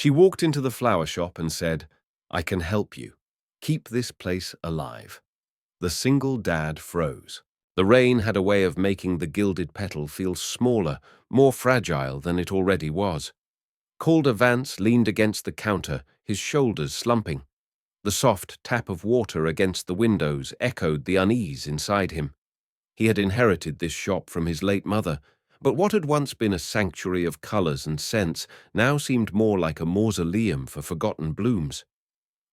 She walked into the flower shop and said, "I can help you. Keep this place alive." The single dad froze. The rain had a way of making the gilded petal feel smaller, more fragile than it already was. Calder Vance leaned against the counter, his shoulders slumping. The soft tap of water against the windows echoed the unease inside him. He had inherited this shop from his late mother, but what had once been a sanctuary of colors and scents now seemed more like a mausoleum for forgotten blooms.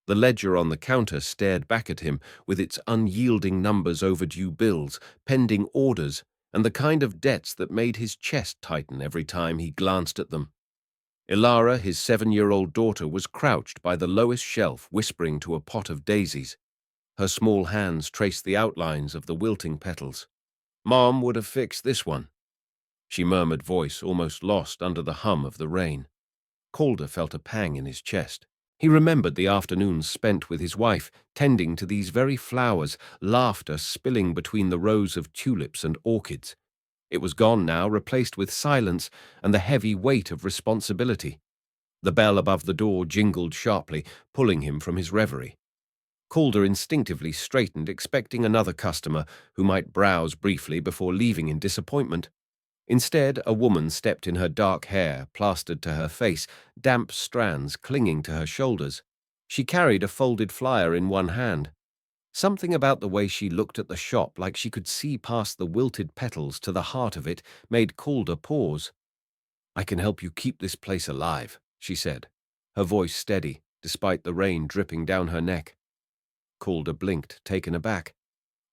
The ledger on the counter stared back at him with its unyielding numbers, overdue bills, pending orders, and the kind of debts that made his chest tighten every time he glanced at them. Ilara, his 7-year-old daughter, was crouched by the lowest shelf, whispering to a pot of daisies. Her small hands traced the outlines of the wilting petals. "Mom would have fixed this one," she murmured, voice almost lost under the hum of the rain. Calder felt a pang in his chest. He remembered the afternoons spent with his wife, tending to these very flowers, laughter spilling between the rows of tulips and orchids. It was gone now, replaced with silence and the heavy weight of responsibility. The bell above the door jingled sharply, pulling him from his reverie. Calder instinctively straightened, expecting another customer who might browse briefly before leaving in disappointment. Instead, a woman stepped in, her dark hair plastered to her face, damp strands clinging to her shoulders. She carried a folded flyer in one hand. Something about the way she looked at the shop, like she could see past the wilted petals to the heart of it, made Calder pause. "I can help you keep this place alive," she said, her voice steady, despite the rain dripping down her neck. Calder blinked, taken aback.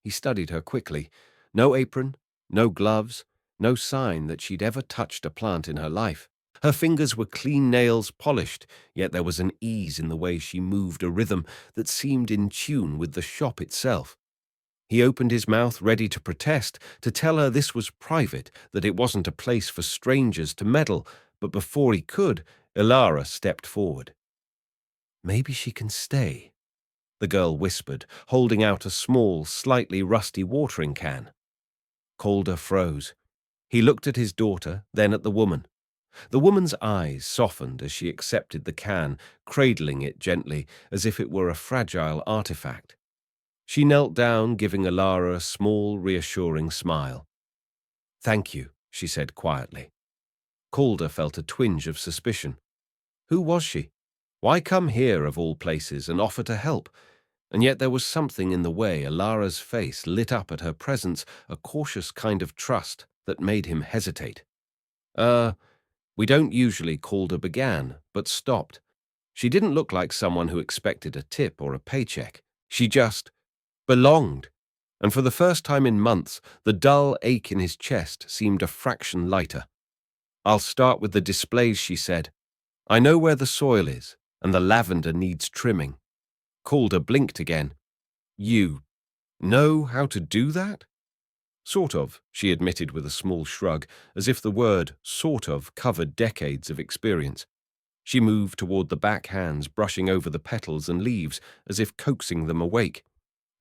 He studied her quickly. No apron, no gloves, no sign that she'd ever touched a plant in her life. Her fingers were clean nails, polished, yet there was an ease in the way she moved, a rhythm that seemed in tune with the shop itself. He opened his mouth, ready to protest, to tell her this was private, that it wasn't a place for strangers to meddle, but before he could, Ilara stepped forward. "Maybe she can stay," the girl whispered, holding out a small, slightly rusty watering can. Calder froze. He looked at his daughter, then at the woman. The woman's eyes softened as she accepted the can, cradling it gently, as if it were a fragile artifact. She knelt down, giving Ilara a small, reassuring smile. "Thank you," she said quietly. Calder felt a twinge of suspicion. Who was she? Why come here, of all places, and offer to help? And yet there was something in the way Ilara's face lit up at her presence, a cautious kind of trust that made him hesitate. We don't usually," Calder began, but stopped. She didn't look like someone who expected a tip or a paycheck. She just belonged. And for the first time in months, the dull ache in his chest seemed a fraction lighter. "I'll start with the displays," she said. "I know where the soil is, and the lavender needs trimming." Calder blinked again. "You know how to do that?" "Sort of," she admitted with a small shrug, as if the word "sort of" covered decades of experience. She moved toward the back hands, brushing over the petals and leaves, as if coaxing them awake.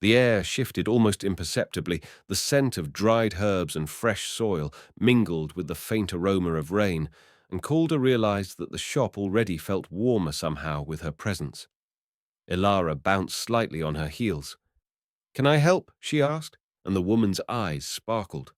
The air shifted almost imperceptibly, the scent of dried herbs and fresh soil mingled with the faint aroma of rain, and Calder realized that the shop already felt warmer somehow with her presence. Ilara bounced slightly on her heels. "Can I help?" she asked, and the woman's eyes sparkled.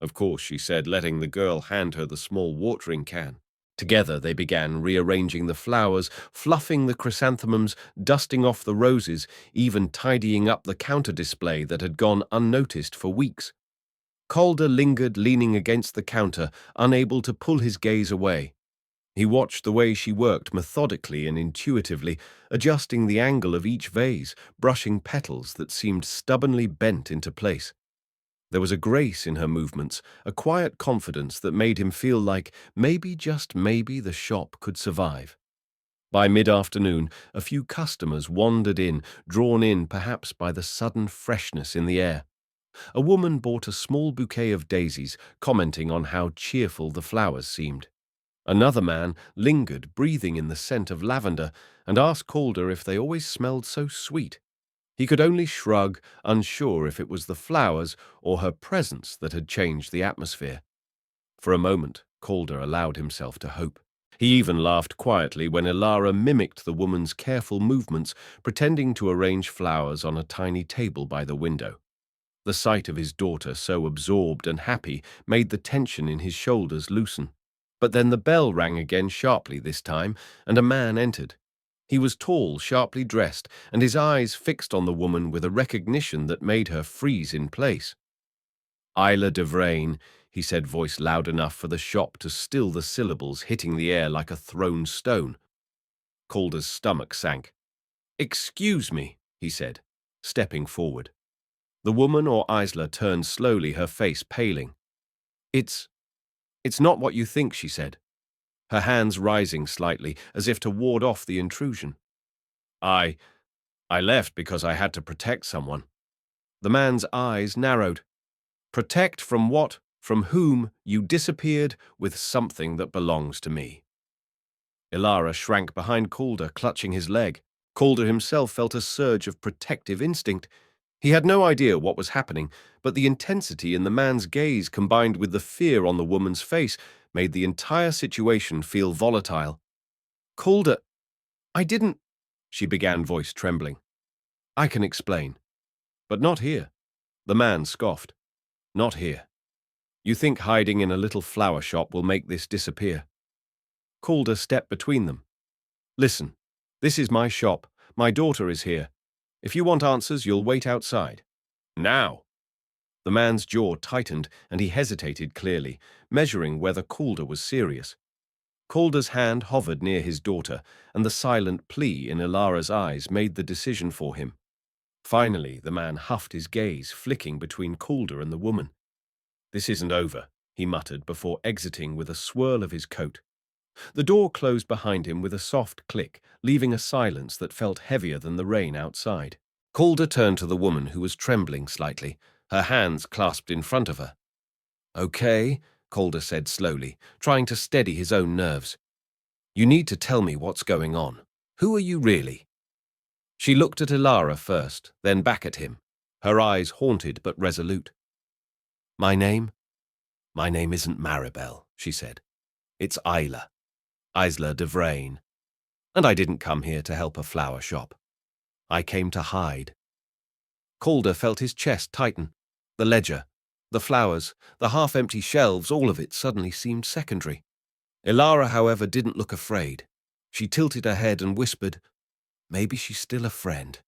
"Of course," she said, letting the girl hand her the small watering can. Together they began rearranging the flowers, fluffing the chrysanthemums, dusting off the roses, even tidying up the counter display that had gone unnoticed for weeks. Calder lingered, leaning against the counter, unable to pull his gaze away. He watched the way she worked methodically and intuitively, adjusting the angle of each vase, brushing petals that seemed stubbornly bent into place. There was a grace in her movements, a quiet confidence that made him feel like maybe, just maybe, the shop could survive. By mid-afternoon, a few customers wandered in, drawn in perhaps by the sudden freshness in the air. A woman bought a small bouquet of daisies, commenting on how cheerful the flowers seemed. Another man lingered, breathing in the scent of lavender, and asked Calder if they always smelled so sweet. He could only shrug, unsure if it was the flowers or her presence that had changed the atmosphere. For a moment, Calder allowed himself to hope. He even laughed quietly when Ilara mimicked the woman's careful movements, pretending to arrange flowers on a tiny table by the window. The sight of his daughter, so absorbed and happy, made the tension in his shoulders loosen. But then the bell rang again sharply this time, and a man entered. He was tall, sharply dressed, and his eyes fixed on the woman with a recognition that made her freeze in place. "Isla de Vrain," he said, voice loud enough for the shop to still the syllables hitting the air like a thrown stone. Calder's stomach sank. "Excuse me," he said, stepping forward. The woman or Isla turned slowly, her face paling. It's not what you think," she said, her hands rising slightly as if to ward off the intrusion. I left because I had to protect someone." The man's eyes narrowed. "Protect from what? From whom? You disappeared with something that belongs to me." Ilara shrank behind Calder, clutching his leg. Calder himself felt a surge of protective instinct. He had no idea what was happening, but the intensity in the man's gaze combined with the fear on the woman's face made the entire situation feel volatile. "Calder, I didn't," she began, voice trembling. "I can explain. But not here." The man scoffed. "Not here. You think hiding in a little flower shop will make this disappear?" Calder stepped between them. "Listen, this is my shop. My daughter is here. If you want answers, you'll wait outside." "Now!" The man's jaw tightened, and he hesitated clearly, measuring whether Calder was serious. Calder's hand hovered near his daughter, and the silent plea in Ilara's eyes made the decision for him. Finally, the man huffed his gaze, flicking between Calder and the woman. "This isn't over," he muttered before exiting with a swirl of his coat. The door closed behind him with a soft click, leaving a silence that felt heavier than the rain outside. Calder turned to the woman, who was trembling slightly, her hands clasped in front of her. "Okay," Calder said slowly, trying to steady his own nerves. "You need to tell me what's going on. Who are you really?" She looked at Ilara first, then back at him, her eyes haunted but resolute. My name isn't Maribel," she said. "It's Isla de Vrain. And I didn't come here to help a flower shop. I came to hide." Calder felt his chest tighten. The ledger, the flowers, the half-empty shelves, all of it suddenly seemed secondary. Ilara, however, didn't look afraid. She tilted her head and whispered, "Maybe she's still a friend."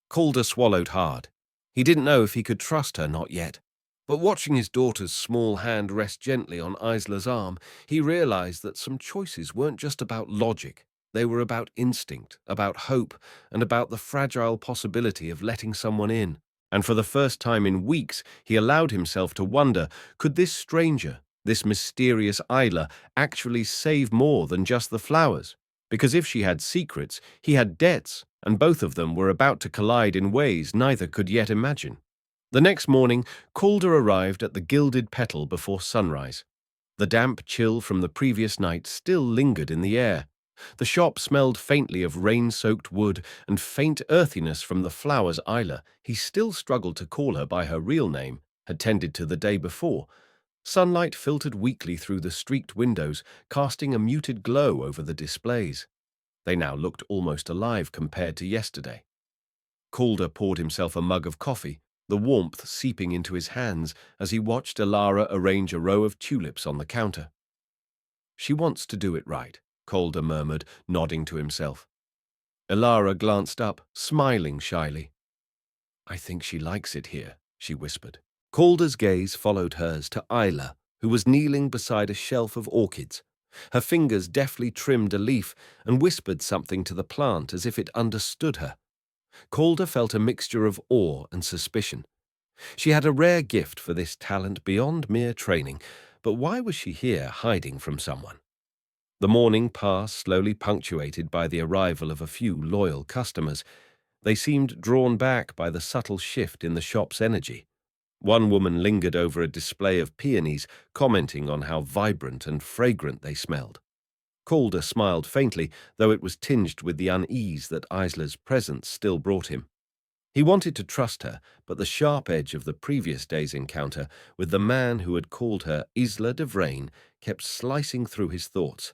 Calder swallowed hard. He didn't know if he could trust her, not yet. But watching his daughter's small hand rest gently on Isla's arm, he realized that some choices weren't just about logic. They were about instinct, about hope, and about the fragile possibility of letting someone in. And for the first time in weeks, he allowed himself to wonder, could this stranger, this mysterious Isla, actually save more than just the flowers? Because if she had secrets, he had debts, and both of them were about to collide in ways neither could yet imagine. The next morning, Calder arrived at the Gilded Petal before sunrise. The damp chill from the previous night still lingered in the air. The shop smelled faintly of rain-soaked wood and faint earthiness from the flowers Isla, he still struggled to call her by her real name, had tended to the day before. Sunlight filtered weakly through the streaked windows, casting a muted glow over the displays. They now looked almost alive compared to yesterday. Calder poured himself a mug of coffee, the warmth seeping into his hands as he watched Ilara arrange a row of tulips on the counter. "She wants to do it right," Calder murmured, nodding to himself. Ilara glanced up, smiling shyly. "I think she likes it here," she whispered. Calder's gaze followed hers to Isla, who was kneeling beside a shelf of orchids. Her fingers deftly trimmed a leaf and whispered something to the plant as if it understood her. Calder felt a mixture of awe and suspicion. She had a rare gift for this talent beyond mere training, but why was she here hiding from someone? The morning passed, slowly punctuated by the arrival of a few loyal customers. They seemed drawn back by the subtle shift in the shop's energy. One woman lingered over a display of peonies, commenting on how vibrant and fragrant they smelled. Calder smiled faintly, though it was tinged with the unease that Isla's presence still brought him. He wanted to trust her, but the sharp edge of the previous day's encounter with the man who had called her Isla de Vrain kept slicing through his thoughts.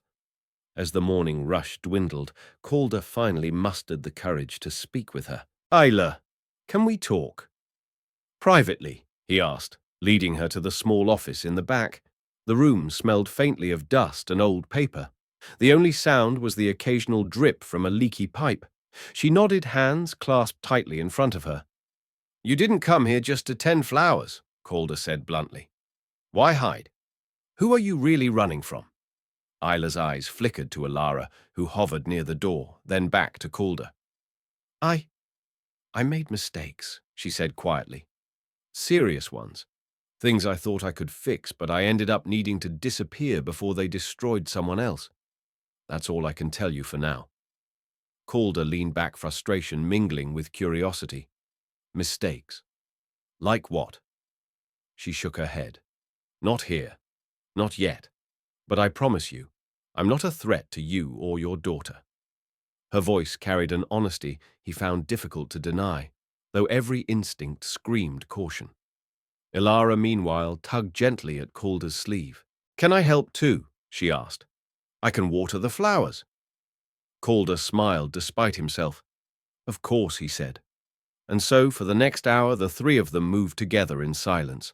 As the morning rush dwindled, Calder finally mustered the courage to speak with her. "Isla, can we talk?" "Privately," he asked, leading her to the small office in the back. The room smelled faintly of dust and old paper. The only sound was the occasional drip from a leaky pipe. She nodded, hands clasped tightly in front of her. "You didn't come here just to tend flowers," Calder said bluntly. "Why hide? Who are you really running from?" Isla's eyes flickered to Alara, who hovered near the door, then back to Calder. I made mistakes," she said quietly. "Serious ones. Things I thought I could fix, but I ended up needing to disappear before they destroyed someone else. That's all I can tell you for now." Calder leaned back, frustration mingling with curiosity. "Mistakes? Like what?" She shook her head. "Not here. Not yet. But I promise you, I'm not a threat to you or your daughter." Her voice carried an honesty he found difficult to deny, though every instinct screamed caution. Ilara, meanwhile, tugged gently at Calder's sleeve. "Can I help too?" she asked. "I can water the flowers." Calder smiled despite himself. "Of course," he said. And so, for the next hour, the three of them moved together in silence.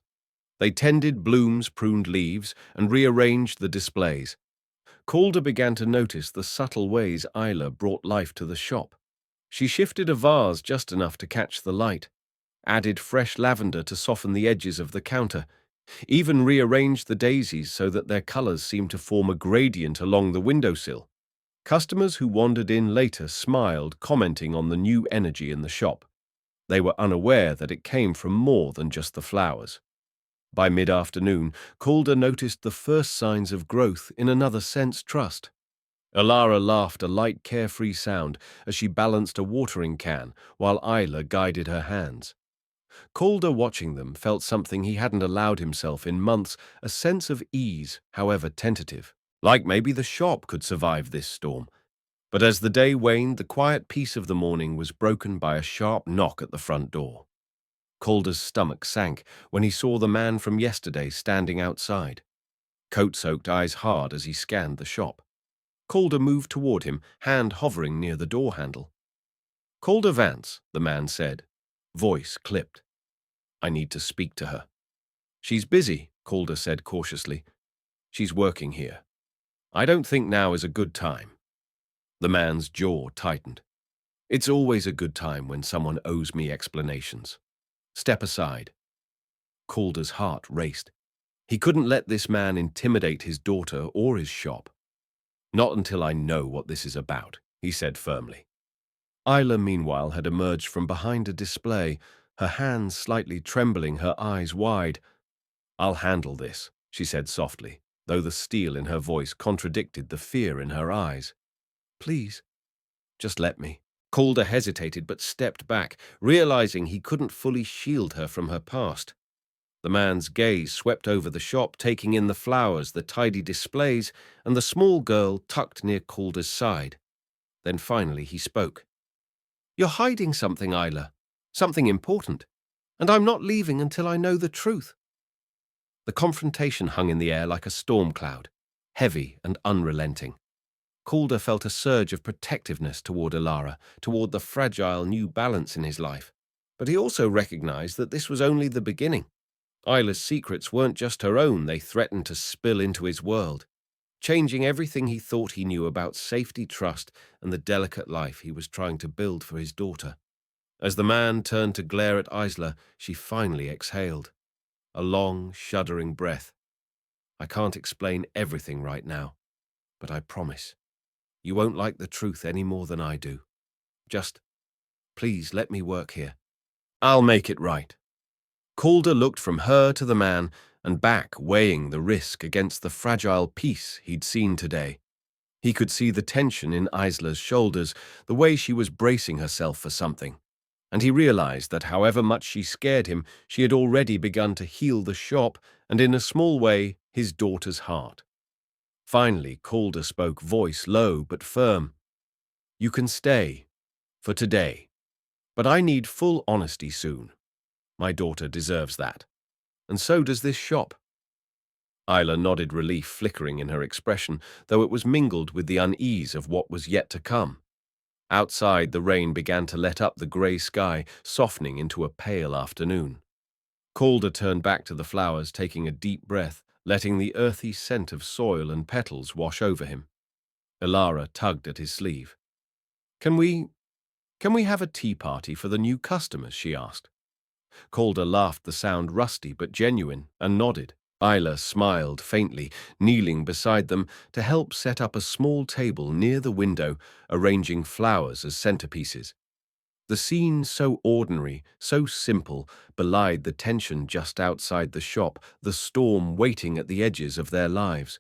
They tended blooms, pruned leaves, and rearranged the displays. Calder began to notice the subtle ways Isla brought life to the shop. She shifted a vase just enough to catch the light, added fresh lavender to soften the edges of the counter, even rearranged the daisies so that their colors seemed to form a gradient along the windowsill. Customers who wandered in later smiled, commenting on the new energy in the shop. They were unaware that it came from more than just the flowers. By mid-afternoon, Calder noticed the first signs of growth, in another sense trust. Alara laughed a light, carefree sound as she balanced a watering can while Isla guided her hands. Calder, watching them, felt something he hadn't allowed himself in months, a sense of ease, however tentative. Like maybe the shop could survive this storm. But as the day waned, the quiet peace of the morning was broken by a sharp knock at the front door. Calder's stomach sank when he saw the man from yesterday standing outside. Coat-soaked, eyes hard as he scanned the shop. Calder moved toward him, hand hovering near the door handle. "Calder Vance," the man said, voice clipped. "I need to speak to her." "She's busy," Calder said cautiously. "She's working here. I don't think now is a good time." The man's jaw tightened. "It's always a good time when someone owes me explanations. Step aside." Calder's heart raced. He couldn't let this man intimidate his daughter or his shop. "Not until I know what this is about," he said firmly. Isla, meanwhile, had emerged from behind a display, her hands slightly trembling, her eyes wide. "I'll handle this," she said softly, though the steel in her voice contradicted the fear in her eyes. "Please, just let me." Calder hesitated but stepped back, realizing he couldn't fully shield her from her past. The man's gaze swept over the shop, taking in the flowers, the tidy displays, and the small girl tucked near Calder's side. Then finally he spoke. "You're hiding something, Isla. Something important. And I'm not leaving until I know the truth." The confrontation hung in the air like a storm cloud, heavy and unrelenting. Calder felt a surge of protectiveness toward Alara, toward the fragile new balance in his life. But he also recognized that this was only the beginning. Isla's secrets weren't just her own, they threatened to spill into his world, changing everything he thought he knew about safety, trust, and the delicate life he was trying to build for his daughter. As the man turned to glare at Isla, she finally exhaled. A long, shuddering breath. "I can't explain everything right now, but I promise. You won't like the truth any more than I do. Just, please let me work here. I'll make it right." Calder looked from her to the man and back, weighing the risk against the fragile peace he'd seen today. He could see the tension in Isla's shoulders, the way she was bracing herself for something. And he realized that however much she scared him, she had already begun to heal the shop and, in a small way, his daughter's heart. Finally, Calder spoke, voice low but firm. "You can stay, for today. But I need full honesty soon. My daughter deserves that. And so does this shop." Isla nodded, relief flickering in her expression, though it was mingled with the unease of what was yet to come. Outside, the rain began to let up the grey sky, softening into a pale afternoon. Calder turned back to the flowers, taking a deep breath, letting the earthy scent of soil and petals wash over him. Ilara tugged at his sleeve. Can we have a tea party for the new customers?" she asked. Calder laughed, the sound rusty but genuine, and nodded. Isla smiled faintly, kneeling beside them to help set up a small table near the window, arranging flowers as centerpieces. The scene, so ordinary, so simple, belied the tension just outside the shop, the storm waiting at the edges of their lives.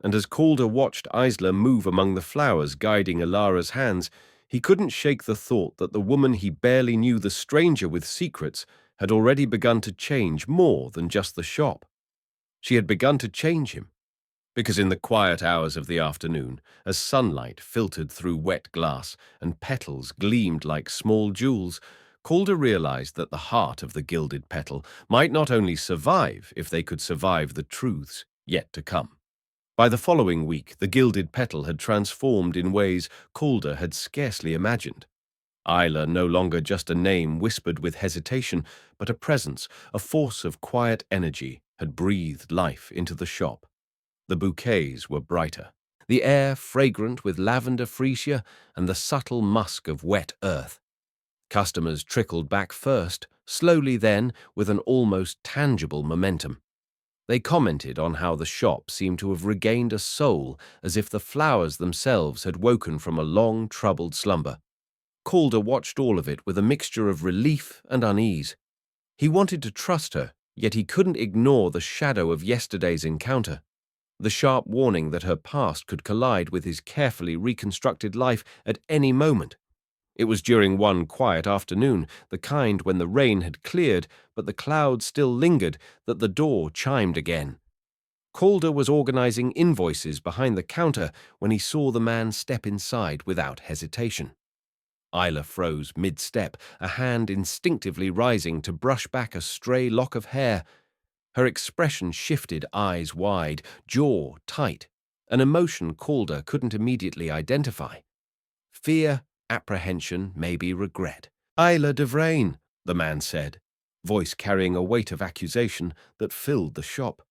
And as Calder watched Isla move among the flowers, guiding Ilara's hands, he couldn't shake the thought that the woman he barely knew, the stranger with secrets, had already begun to change more than just the shop. She had begun to change him, because in the quiet hours of the afternoon, as sunlight filtered through wet glass and petals gleamed like small jewels, Calder realized that the heart of the gilded petal might not only survive if they could survive the truths yet to come. By the following week, the gilded petal had transformed in ways Calder had scarcely imagined. Isla, no longer just a name whispered with hesitation, but a presence, a force of quiet energy, had breathed life into the shop. The bouquets were brighter, the air fragrant with lavender freesia and the subtle musk of wet earth. Customers trickled back first, slowly then, with an almost tangible momentum. They commented on how the shop seemed to have regained a soul, as if the flowers themselves had woken from a long, troubled slumber. Calder watched all of it with a mixture of relief and unease. He wanted to trust her, yet he couldn't ignore the shadow of yesterday's encounter, the sharp warning that her past could collide with his carefully reconstructed life at any moment. It was during one quiet afternoon, the kind when the rain had cleared but the clouds still lingered, that the door chimed again. Calder was organizing invoices behind the counter when he saw the man step inside without hesitation. Isla froze mid-step, a hand instinctively rising to brush back a stray lock of hair. Her expression shifted, eyes wide, jaw tight, an emotion Calder couldn't immediately identify. Fear, apprehension, maybe regret. "Isla de Vrain," the man said, voice carrying a weight of accusation that filled the shop.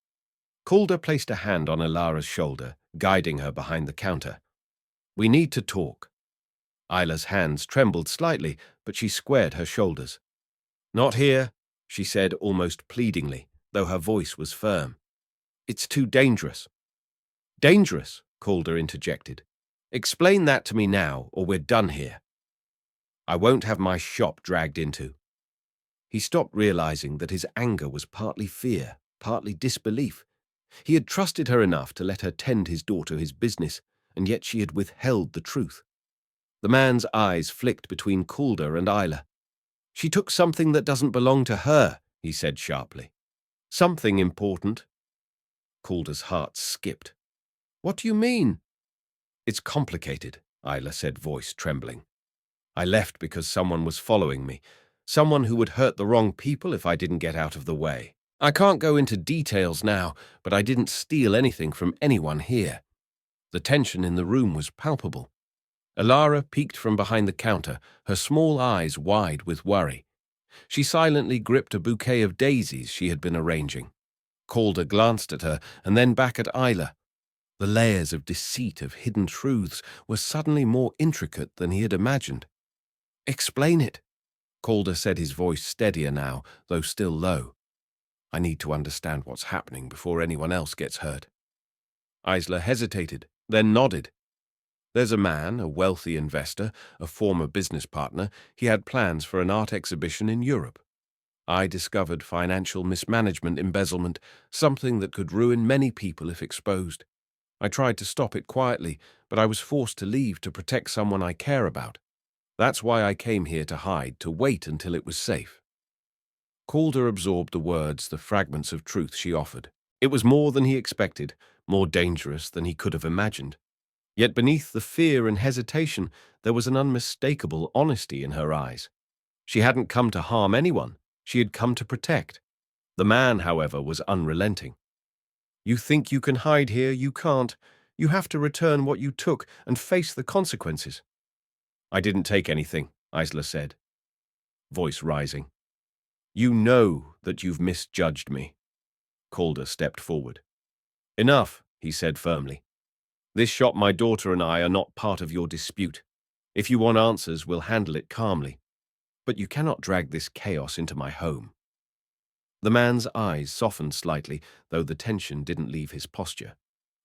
Calder placed a hand on Ilara's shoulder, guiding her behind the counter. "We need to talk." Isla's hands trembled slightly, but she squared her shoulders. "Not here," she said almost pleadingly, though her voice was firm. "It's too dangerous." "Dangerous?" Calder interjected. "Explain that to me now, or we're done here." "I won't have my shop dragged into." He stopped, realizing that his anger was partly fear, partly disbelief. He had trusted her enough to let her tend his daughter, his business, and yet she had withheld the truth. The man's eyes flicked between Calder and Isla. "She took something that doesn't belong to her," he said sharply. "Something important." Calder's heart skipped. "What do you mean?" "It's complicated," Isla said, voice trembling. "I left because someone was following me, someone who would hurt the wrong people if I didn't get out of the way. I can't go into details now, but I didn't steal anything from anyone here." The tension in the room was palpable. Ilara peeked from behind the counter, her small eyes wide with worry. She silently gripped a bouquet of daisies she had been arranging. Calder glanced at her and then back at Isla. The layers of deceit, of hidden truths, were suddenly more intricate than he had imagined. "Explain it," Calder said, his voice steadier now, though still low. "I need to understand what's happening before anyone else gets hurt." Isla hesitated, then nodded. "There's a man, a wealthy investor, a former business partner. He had plans for an art exhibition in Europe. I discovered financial mismanagement, embezzlement, something that could ruin many people if exposed. I tried to stop it quietly, but I was forced to leave to protect someone I care about. That's why I came here to hide, to wait until it was safe." Calder absorbed the words, the fragments of truth she offered. It was more than he expected, more dangerous than he could have imagined. Yet beneath the fear and hesitation, there was an unmistakable honesty in her eyes. She hadn't come to harm anyone. She had come to protect. The man, however, was unrelenting. You think you can hide here, you can't. You have to return what you took and face the consequences. I didn't take anything, Isla said, voice rising. You know that you've misjudged me. Calder stepped forward. Enough, he said firmly. This shop my daughter and I are not part of your dispute. If you want answers, we'll handle it calmly. But you cannot drag this chaos into my home. The man's eyes softened slightly, though the tension didn't leave his posture.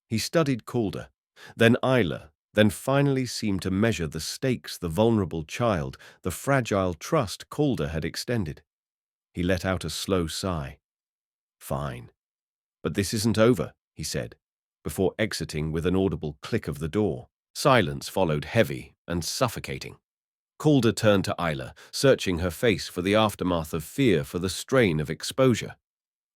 He studied Calder, then Isla, then finally seemed to measure the stakes the vulnerable child, the fragile trust Calder had extended. He let out a slow sigh. Fine. But this isn't over, he said, before exiting with an audible click of the door. Silence followed, heavy and suffocating. Calder turned to Isla, searching her face for the aftermath of fear, for the strain of exposure.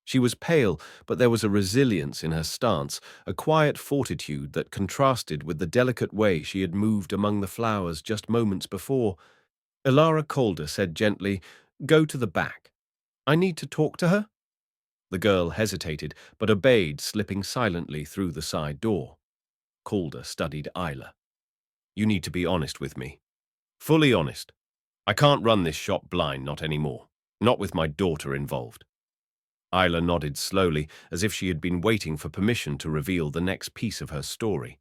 She was pale, but there was a resilience in her stance, a quiet fortitude that contrasted with the delicate way she had moved among the flowers just moments before. Ilara Calder said gently, "Go to the back. I need to talk to her?" The girl hesitated, but obeyed, slipping silently through the side door. Calder studied Isla. You need to be honest with me. Fully honest. I can't run this shop blind, not anymore. Not with my daughter involved. Isla nodded slowly, as if she had been waiting for permission to reveal the next piece of her story.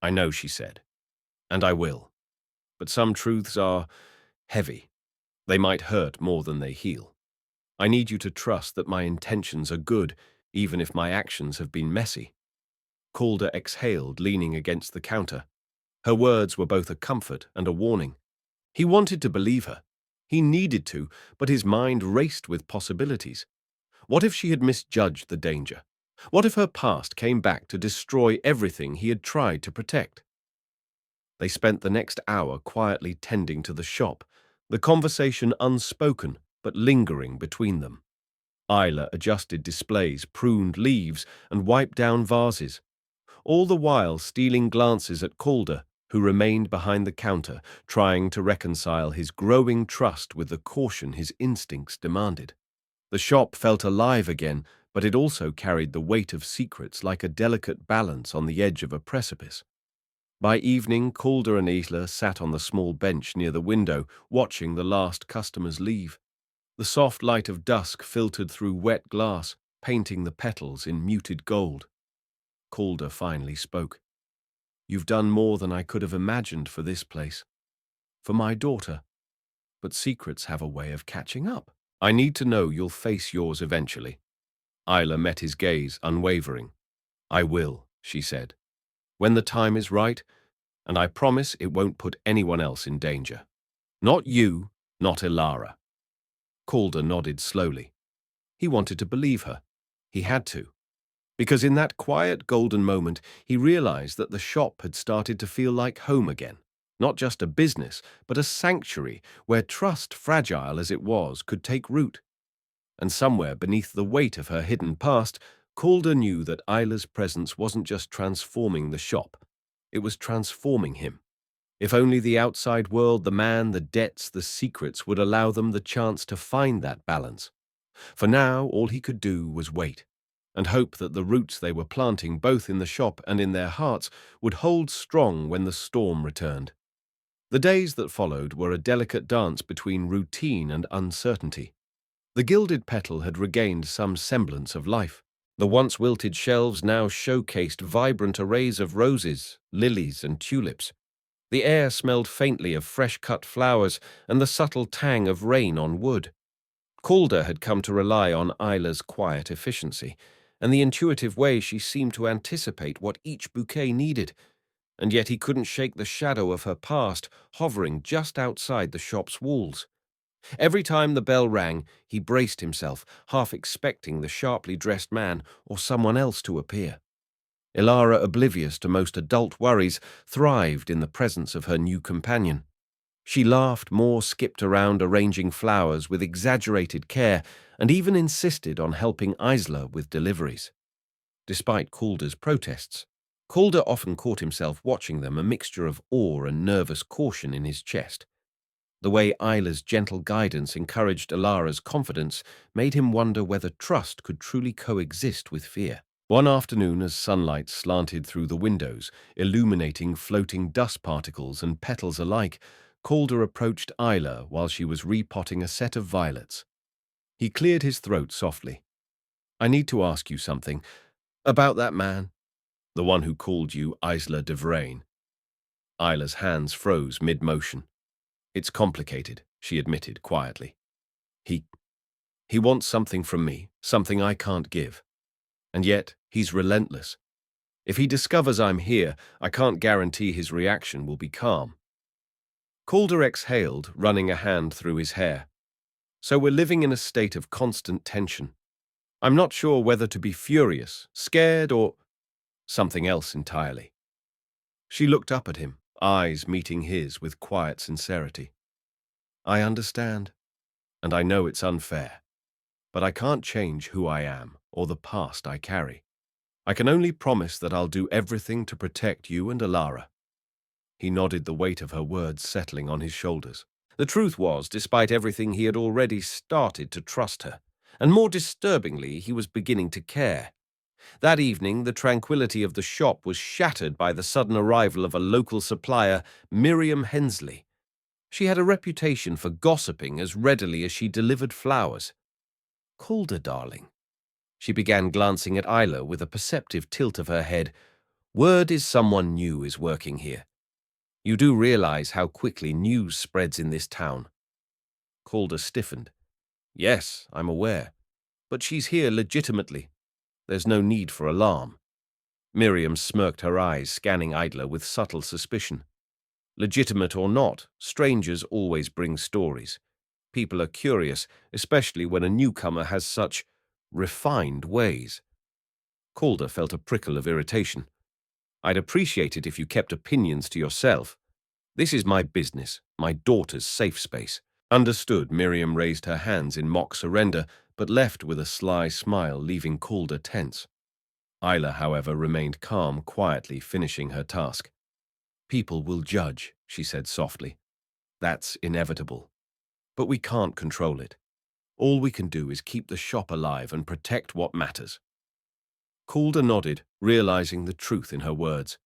I know, she said, and I will. But some truths are heavy. They might hurt more than they heal. I need you to trust that my intentions are good, even if my actions have been messy. Calder exhaled, leaning against the counter. Her words were both a comfort and a warning. He wanted to believe her. He needed to, but his mind raced with possibilities. What if she had misjudged the danger? What if her past came back to destroy everything he had tried to protect? They spent the next hour quietly tending to the shop, the conversation unspoken but lingering between them. Isla adjusted displays, pruned leaves, and wiped down vases, all the while stealing glances at Calder, who remained behind the counter, trying to reconcile his growing trust with the caution his instincts demanded. The shop felt alive again, but it also carried the weight of secrets like a delicate balance on the edge of a precipice. By evening, Calder and Isla sat on the small bench near the window, watching the last customers leave. The soft light of dusk filtered through wet glass, painting the petals in muted gold. Calder finally spoke. You've done more than I could have imagined for this place. For my daughter. But secrets have a way of catching up. I need to know you'll face yours eventually. Isla met his gaze, unwavering. I will, she said. When the time is right, and I promise it won't put anyone else in danger. Not you, not Ilara. Calder nodded slowly. He wanted to believe her. He had to. Because in that quiet golden moment, he realized that the shop had started to feel like home again. Not just a business, but a sanctuary where trust, fragile as it was, could take root. And somewhere beneath the weight of her hidden past, Calder knew that Isla's presence wasn't just transforming the shop. It was transforming him. If only the outside world, the man, the debts, the secrets would allow them the chance to find that balance. For now, all he could do was wait, and hope that the roots they were planting both in the shop and in their hearts would hold strong when the storm returned. The days that followed were a delicate dance between routine and uncertainty. The gilded petal had regained some semblance of life. The once wilted shelves now showcased vibrant arrays of roses, lilies, and tulips. The air smelled faintly of fresh-cut flowers and the subtle tang of rain on wood. Calder had come to rely on Isla's quiet efficiency and the intuitive way she seemed to anticipate what each bouquet needed, and yet he couldn't shake the shadow of her past hovering just outside the shop's walls. Every time the bell rang, he braced himself, half expecting the sharply dressed man or someone else to appear. Ilara, oblivious to most adult worries, thrived in the presence of her new companion. She laughed more, skipped around arranging flowers with exaggerated care, and even insisted on helping Isla with deliveries. Despite Calder's protests, Calder often caught himself watching them, a mixture of awe and nervous caution in his chest. The way Isla's gentle guidance encouraged Ilara's confidence made him wonder whether trust could truly coexist with fear. One afternoon, as sunlight slanted through the windows, illuminating floating dust particles and petals alike, Calder approached Isla while she was repotting a set of violets. He cleared his throat softly. "I need to ask you something. About that man, the one who called you Isla de Vrain." Isla's hands froze mid-motion. "It's complicated," she admitted quietly. He he wants something from me, something I can't give. And yet, he's relentless. If he discovers I'm here, I can't guarantee his reaction will be calm." Calder exhaled, running a hand through his hair. "So we're living in a state of constant tension. I'm not sure whether to be furious, scared, or something else entirely." She looked up at him, eyes meeting his with quiet sincerity. "I understand, and I know it's unfair, but I can't change who I am or the past I carry. I can only promise that I'll do everything to protect you and Alara." He nodded, the weight of her words settling on his shoulders. The truth was, despite everything, he had already started to trust her, and more disturbingly, he was beginning to care. That evening, the tranquility of the shop was shattered by the sudden arrival of a local supplier, Miriam Hensley. She had a reputation for gossiping as readily as she delivered flowers. "Calder, darling." She began, glancing at Isla with a perceptive tilt of her head. "Word is someone new is working here. You do realize how quickly news spreads in this town?" Calder stiffened. "Yes, I'm aware. But she's here legitimately. There's no need for alarm." Miriam smirked, her eyes scanning Idler with subtle suspicion. "Legitimate or not, strangers always bring stories. People are curious, especially when a newcomer has such refined ways." Calder felt a prickle of irritation. "I'd appreciate it if you kept opinions to yourself. This is my business, my daughter's safe space." "Understood." Miriam raised her hands in mock surrender, but left with a sly smile, leaving Calder tense. Isla, however, remained calm, quietly finishing her task. "People will judge," she said softly. "That's inevitable. But we can't control it. All we can do is keep the shop alive and protect what matters." Calder nodded, realizing the truth in her words.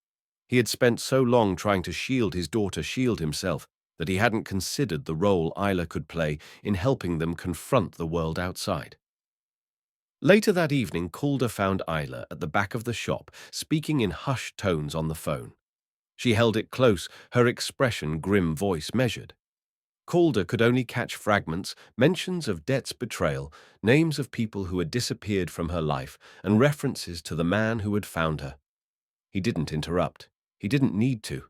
He had spent so long trying to shield his daughter, shield himself, that he hadn't considered the role Isla could play in helping them confront the world outside. Later that evening, Calder found Isla at the back of the shop, speaking in hushed tones on the phone. She held it close, her expression grim, voice measured. Calder could only catch fragments, mentions of Det's betrayal, names of people who had disappeared from her life, and references to the man who had found her. He didn't interrupt. He didn't need to.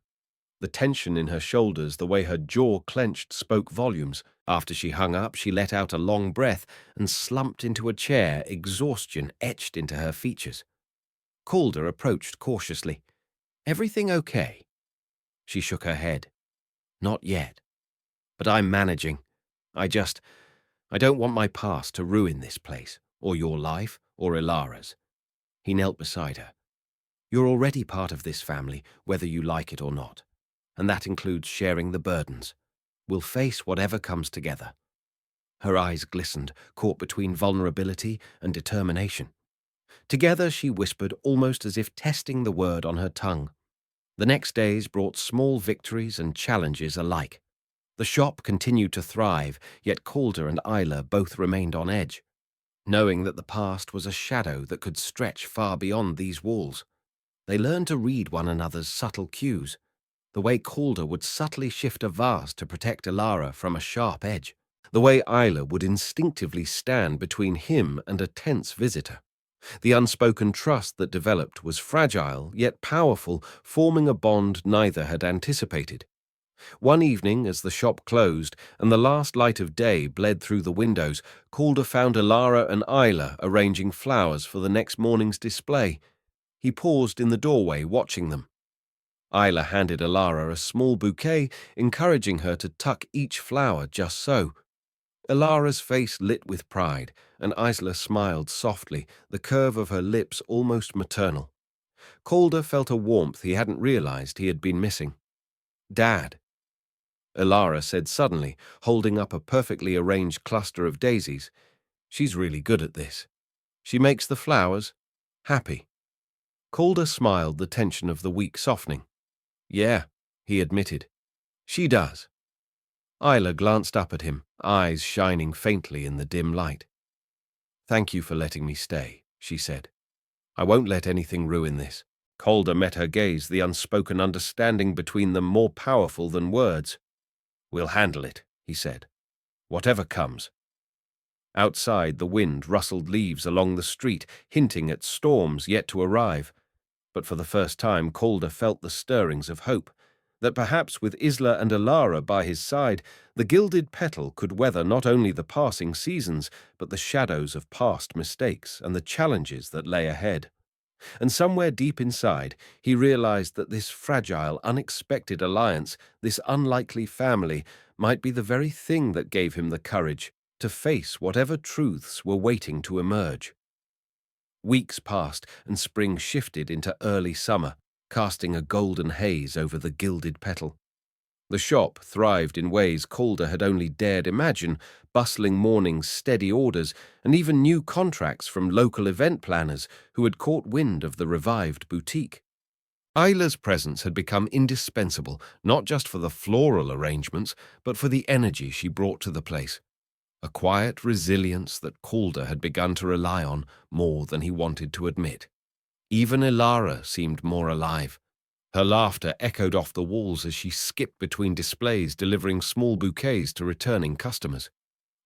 The tension in her shoulders, the way her jaw clenched, spoke volumes. After she hung up, she let out a long breath and slumped into a chair, exhaustion etched into her features. Calder approached cautiously. "Everything okay?" She shook her head. "Not yet. But I'm managing. I don't want my past to ruin this place, or your life, or Ilara's." He knelt beside her. "You're already part of this family, whether you like it or not. And that includes sharing the burdens. We'll face whatever comes together." Her eyes glistened, caught between vulnerability and determination. Together, she whispered, almost as if testing the word on her tongue. The next days brought small victories and challenges alike. The shop continued to thrive, yet Calder and Isla both remained on edge, knowing that the past was a shadow that could stretch far beyond these walls. They learned to read one another's subtle cues, the way Calder would subtly shift a vase to protect Ilara from a sharp edge, the way Isla would instinctively stand between him and a tense visitor. The unspoken trust that developed was fragile yet powerful, forming a bond neither had anticipated. One evening, as the shop closed and the last light of day bled through the windows, Calder found Ilara and Isla arranging flowers for the next morning's display. He paused in the doorway, watching them. Isla handed Ilara a small bouquet, encouraging her to tuck each flower just so. Ilara's face lit with pride, and Isla smiled softly, the curve of her lips almost maternal. Calder felt a warmth he hadn't realized he had been missing. "Dad," Ilara said suddenly, holding up a perfectly arranged cluster of daisies. "She's really good at this. She makes the flowers happy." Calder smiled, the tension of the week softening. Yeah, he admitted. She does. Isla glanced up at him, eyes shining faintly in the dim light. Thank you for letting me stay, she said. I won't let anything ruin this. Calder met her gaze, the unspoken understanding between them more powerful than words. We'll handle it, he said. Whatever comes. Outside, the wind rustled leaves along the street, hinting at storms yet to arrive. But for the first time, Calder felt the stirrings of hope, that perhaps with Isla and Alara by his side, the gilded petal could weather not only the passing seasons, but the shadows of past mistakes and the challenges that lay ahead. And somewhere deep inside, he realized that this fragile, unexpected alliance, this unlikely family, might be the very thing that gave him the courage to face whatever truths were waiting to emerge. Weeks passed, and spring shifted into early summer, casting a golden haze over the gilded petal. The shop thrived in ways Calder had only dared imagine, bustling mornings, steady orders, and even new contracts from local event planners who had caught wind of the revived boutique. Isla's presence had become indispensable, not just for the floral arrangements, but for the energy she brought to the place. A quiet resilience that Calder had begun to rely on more than he wanted to admit. Even Alara seemed more alive. Her laughter echoed off the walls as she skipped between displays, delivering small bouquets to returning customers.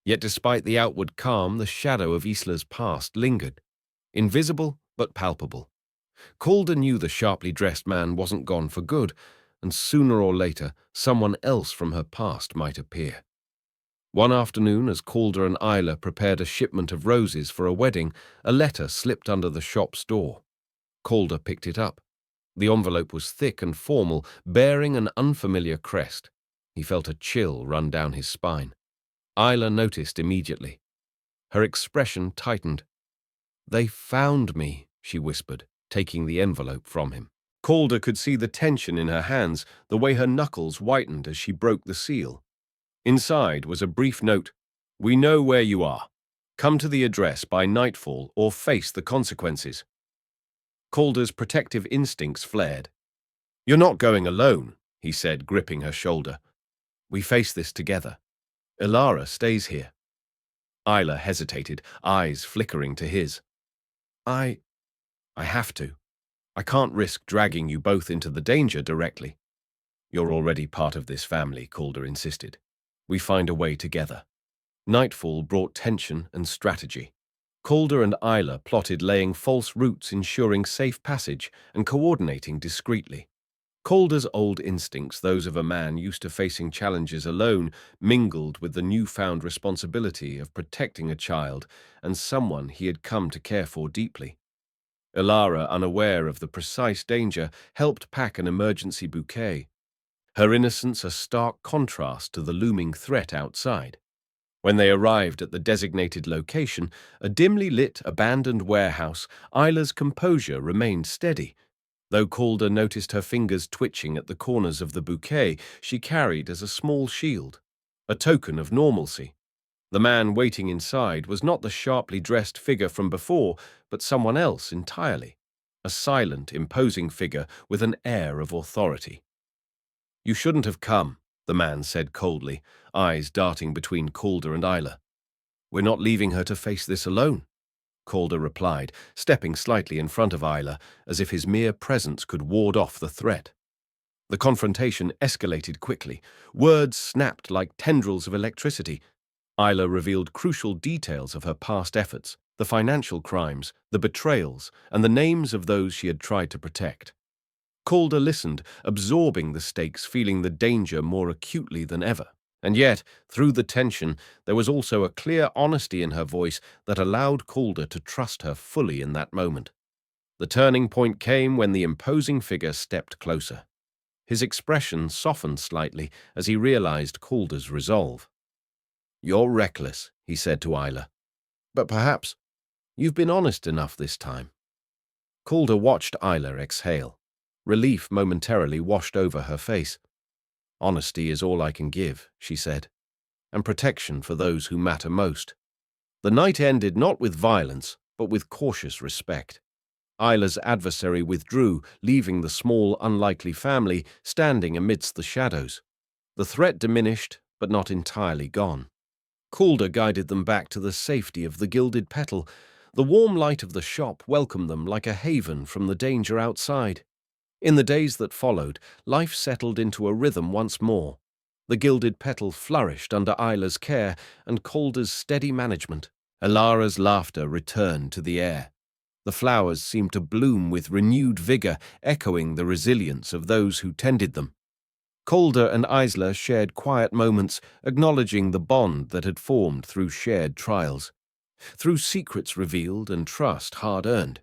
Yet despite the outward calm, the shadow of Isla's past lingered, invisible but palpable. Calder knew the sharply dressed man wasn't gone for good, and sooner or later someone else from her past might appear. One afternoon, as Calder and Isla prepared a shipment of roses for a wedding, a letter slipped under the shop's door. Calder picked it up. The envelope was thick and formal, bearing an unfamiliar crest. He felt a chill run down his spine. Isla noticed immediately. Her expression tightened. "They found me," she whispered, taking the envelope from him. Calder could see the tension in her hands, the way her knuckles whitened as she broke the seal. Inside was a brief note. "We know where you are. Come to the address by nightfall or face the consequences." Calder's protective instincts flared. "You're not going alone," he said, gripping her shoulder. "We face this together. Alara stays here." Isla hesitated, eyes flickering to his. I have to. I can't risk dragging you both into the danger directly." "You're already part of this family," Calder insisted. "We find a way together." Nightfall brought tension and strategy. Calder and Isla plotted laying false routes, ensuring safe passage, and coordinating discreetly. Calder's old instincts, those of a man used to facing challenges alone, mingled with the newfound responsibility of protecting a child and someone he had come to care for deeply. Alara, unaware of the precise danger, helped pack an emergency bouquet, her innocence a stark contrast to the looming threat outside. When they arrived at the designated location, a dimly lit, abandoned warehouse, Isla's composure remained steady. Though Calder noticed her fingers twitching at the corners of the bouquet she carried as a small shield, a token of normalcy. The man waiting inside was not the sharply dressed figure from before, but someone else entirely, a silent, imposing figure with an air of authority. "You shouldn't have come," the man said coldly, eyes darting between Calder and Isla. "We're not leaving her to face this alone," Calder replied, stepping slightly in front of Isla, as if his mere presence could ward off the threat. The confrontation escalated quickly. Words snapped like tendrils of electricity. Isla revealed crucial details of her past efforts, the financial crimes, the betrayals, and the names of those she had tried to protect. Calder listened, absorbing the stakes, feeling the danger more acutely than ever. And yet, through the tension, there was also a clear honesty in her voice that allowed Calder to trust her fully in that moment. The turning point came when the imposing figure stepped closer. His expression softened slightly as he realized Calder's resolve. "You're reckless," he said to Isla. "But perhaps you've been honest enough this time." Calder watched Isla exhale. Relief momentarily washed over her face. "Honesty is all I can give," she said, "and protection for those who matter most." The night ended not with violence, but with cautious respect. Isla's adversary withdrew, leaving the small, unlikely family standing amidst the shadows. The threat diminished, but not entirely gone. Calder guided them back to the safety of the Gilded Petal. The warm light of the shop welcomed them like a haven from the danger outside. In the days that followed, life settled into a rhythm once more. The Gilded Petal flourished under Isla's care and Calder's steady management. Alara's laughter returned to the air. The flowers seemed to bloom with renewed vigor, echoing the resilience of those who tended them. Calder and Isla shared quiet moments, acknowledging the bond that had formed through shared trials, through secrets revealed and trust hard-earned.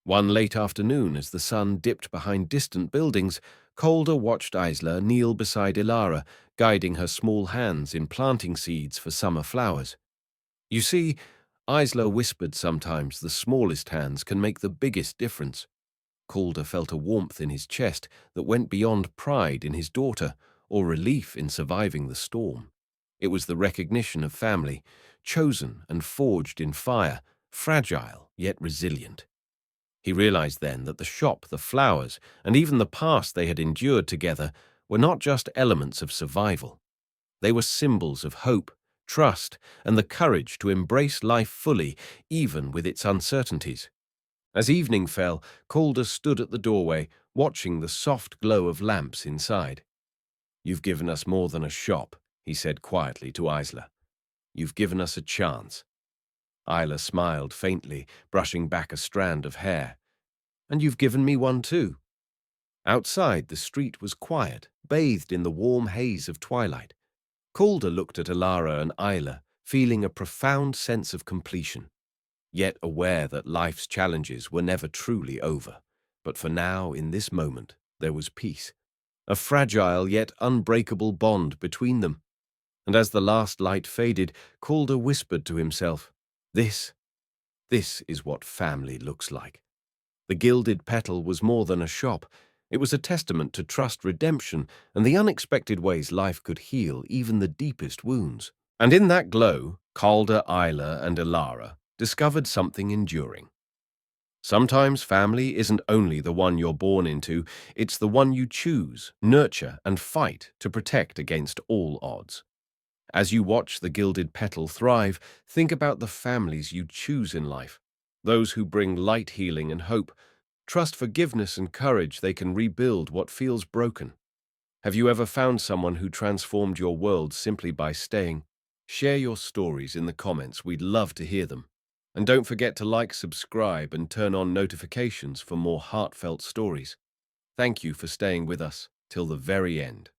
One late afternoon, as the sun dipped behind distant buildings, Calder watched Isla kneel beside Ilara, guiding her small hands in planting seeds for summer flowers. You see, Isla whispered sometimes the smallest hands can make the biggest difference. Calder felt a warmth in his chest that went beyond pride in his daughter or relief in surviving the storm. It was the recognition of family, chosen and forged in fire, fragile yet resilient. He realized then that the shop, the flowers, and even the past they had endured together were not just elements of survival. They were symbols of hope, trust, and the courage to embrace life fully, even with its uncertainties. As evening fell, Calder stood at the doorway, watching the soft glow of lamps inside. "You've given us more than a shop," he said quietly to Isla. "You've given us a chance." Isla smiled faintly, brushing back a strand of hair. "And you've given me one too." Outside, the street was quiet, bathed in the warm haze of twilight. Calder looked at Alara and Isla, feeling a profound sense of completion, yet aware that life's challenges were never truly over. But for now, in this moment, there was peace, a fragile yet unbreakable bond between them. And as the last light faded, Calder whispered to himself, This is what family looks like." The Gilded Petal was more than a shop. It was a testament to trust, redemption, and the unexpected ways life could heal even the deepest wounds. And in that glow, Calder, Isla, and Ilara discovered something enduring. Sometimes family isn't only the one you're born into, it's the one you choose, nurture, and fight to protect against all odds. As you watch the Gilded Petal thrive, think about the families you choose in life, those who bring light, healing, and hope. Trust, forgiveness, and courage they can rebuild what feels broken. Have you ever found someone who transformed your world simply by staying? Share your stories in the comments. We'd love to hear them. And don't forget to like, subscribe, and turn on notifications for more heartfelt stories. Thank you for staying with us till the very end.